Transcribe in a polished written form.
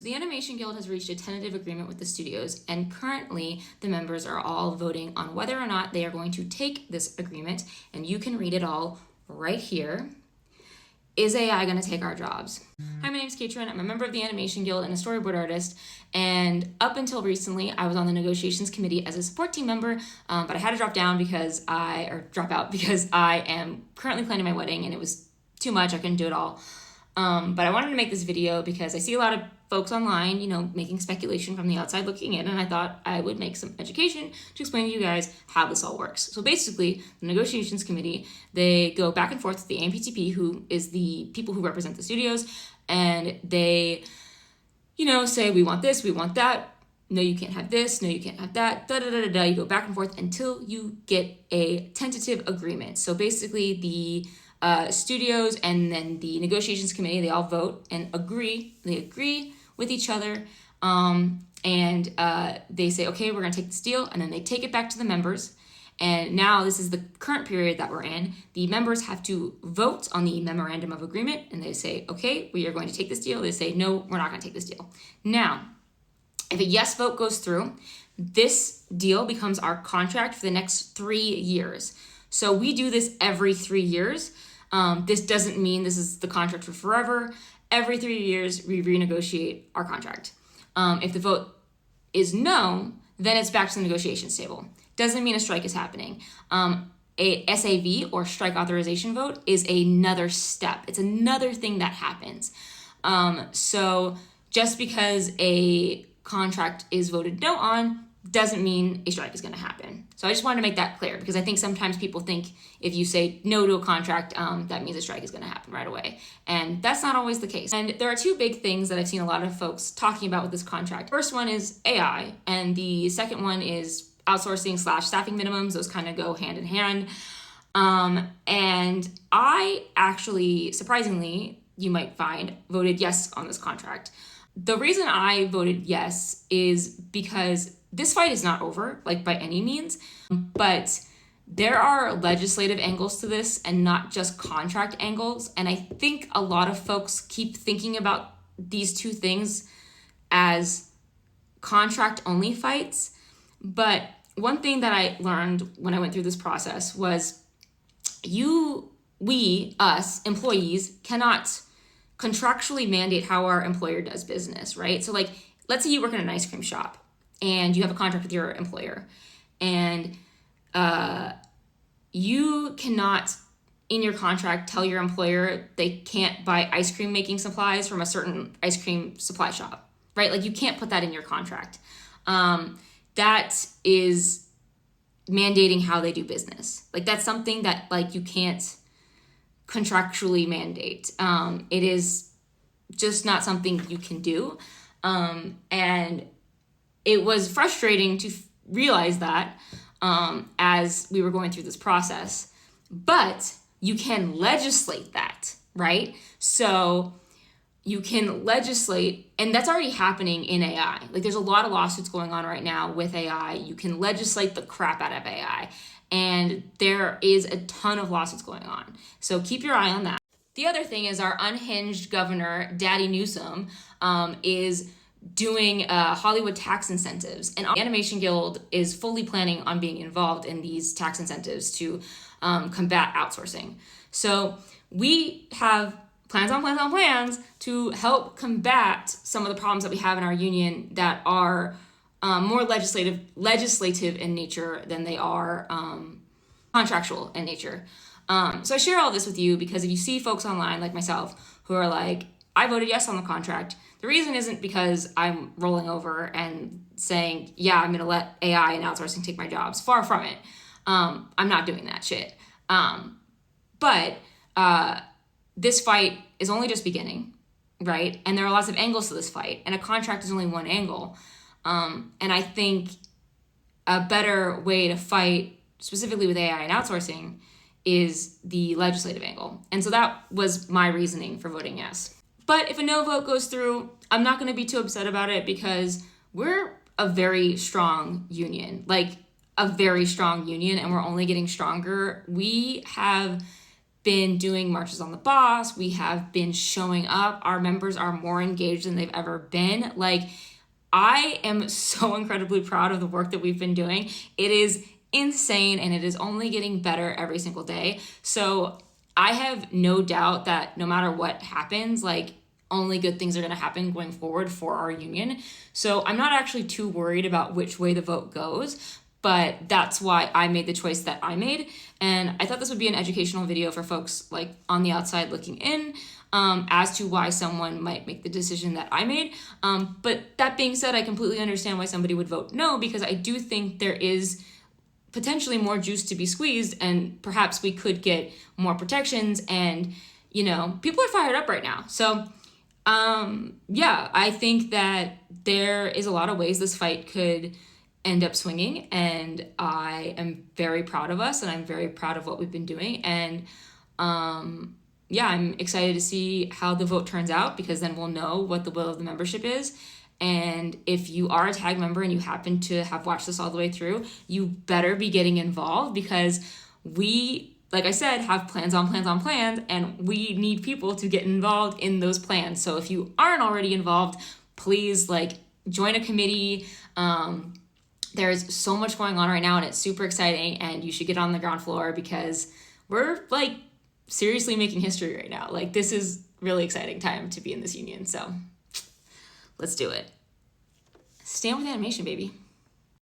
The Animation Guild has reached a tentative agreement with the studios, and currently the members are all voting on whether or not they are going to take this agreement, and you can read it all right here. Is AI going to take our jobs? Hi, my name is Katrin. I'm a member of the Animation Guild and a storyboard artist. And up until recently, I was on the negotiations committee as a support team member, but I had to drop out because I am currently planning my wedding and it was too much. I couldn't do it all. But I wanted to make this video because I see a lot of folks online, making speculation from the outside looking in, and I thought I would make some education to explain to you guys how this all works. So basically, the negotiations committee, they go back and forth with the AMPTP, who is the people who represent the studios, and they, say, we want this, we want that, no, you can't have this, no, you can't have that, da-da-da-da-da. You go back and forth until you get a tentative agreement. So basically, the studios and then the negotiations committee, they all vote and agree. They agree with each other, and they say, okay, we're going to take this deal, and then they take it back to the members. And now this is the current period that we're in. The members have to vote on the memorandum of agreement, and they say, okay, we are going to take this deal. They say, no, we're not going to take this deal. Now, if a yes vote goes through, this deal becomes our contract for the next 3 years. So we do this every 3 years. This doesn't mean this is the contract for forever. Every 3 years, we renegotiate our contract. If the vote is no, then it's back to the negotiations table. Doesn't mean a strike is happening. A SAV, or strike authorization vote, is another step. It's another thing that happens. So just because a contract is voted no on doesn't mean a strike is going to happen. So I just wanted to make that clear, because I think sometimes people think if you say no to a contract, that means a strike is going to happen right away. And that's not always the case. And there are two big things that I've seen a lot of folks talking about with this contract. First one is AI, and the second one is outsourcing / staffing minimums. Those kind of go hand in hand. And I actually, surprisingly, you might find, voted yes on this contract. The reason I voted yes is because this fight is not over, by any means, but there are legislative angles to this and not just contract angles. And I think a lot of folks keep thinking about these two things as contract-only fights. But one thing that I learned when I went through this process was us, employees, cannot contractually mandate how our employer does business, right? So let's say you work in an ice cream shop and you have a contract with your employer, and you cannot, in your contract, tell your employer they can't buy ice cream making supplies from a certain ice cream supply shop, right? You can't put that in your contract. That is mandating how they do business. That's something that you can't contractually mandate. It is just not something you can do. And it was frustrating to realize that as we were going through this process. But you can legislate that, right? So you can legislate, and that's already happening in AI. There's a lot of lawsuits going on right now with AI. You can legislate the crap out of AI. And there is a ton of lawsuits going on. So keep your eye on that. The other thing is our unhinged governor, Daddy Newsom, is doing Hollywood tax incentives. And the Animation Guild is fully planning on being involved in these tax incentives to combat outsourcing. So we have plans on plans on plans to help combat some of the problems that we have in our union that are more legislative in nature than they are contractual in nature. So I share all this with you because if you see folks online like myself who are like, I voted yes on the contract, the reason isn't because I'm rolling over and saying, yeah, I'm going to let AI and outsourcing take my jobs. Far from it. I'm not doing that shit. But this fight is only just beginning, right? And there are lots of angles to this fight, and a contract is only one angle. And I think a better way to fight, specifically with AI and outsourcing, is the legislative angle. And so that was my reasoning for voting yes. But if a no vote goes through, I'm not going to be too upset about it because we're a very strong union, and we're only getting stronger. We have been doing Marches on the Boss. We have been showing up. Our members are more engaged than they've ever been. Like, I am so incredibly proud of the work that we've been doing. It is insane, and it is only getting better every single day. So I have no doubt that no matter what happens, like, only good things are going to happen going forward for our union. So I'm not actually too worried about which way the vote goes, but that's why I made the choice that I made. And I thought this would be an educational video for folks like on the outside looking in, as to why someone might make the decision that I made. But that being said, I completely understand why somebody would vote no, because I do think there is potentially more juice to be squeezed, and perhaps we could get more protections, and, you know, people are fired up right now. So yeah, I think that there is a lot of ways this fight could end up swinging, and I am very proud of us, and I'm very proud of what we've been doing. And yeah, I'm excited to see how the vote turns out, because then we'll know what the will of the membership is. And if you are a tag member and you happen to have watched this all the way through, you better be getting involved, because we, like I said, have plans on plans on plans, and we need people to get involved in those plans. So if you aren't already involved, please, like, join a committee. There's so much going on right now, and it's super exciting, and you should get on the ground floor, because we're, like, seriously making history right now. Like, this is really exciting time to be in this union. So let's do it. Stand with animation, baby.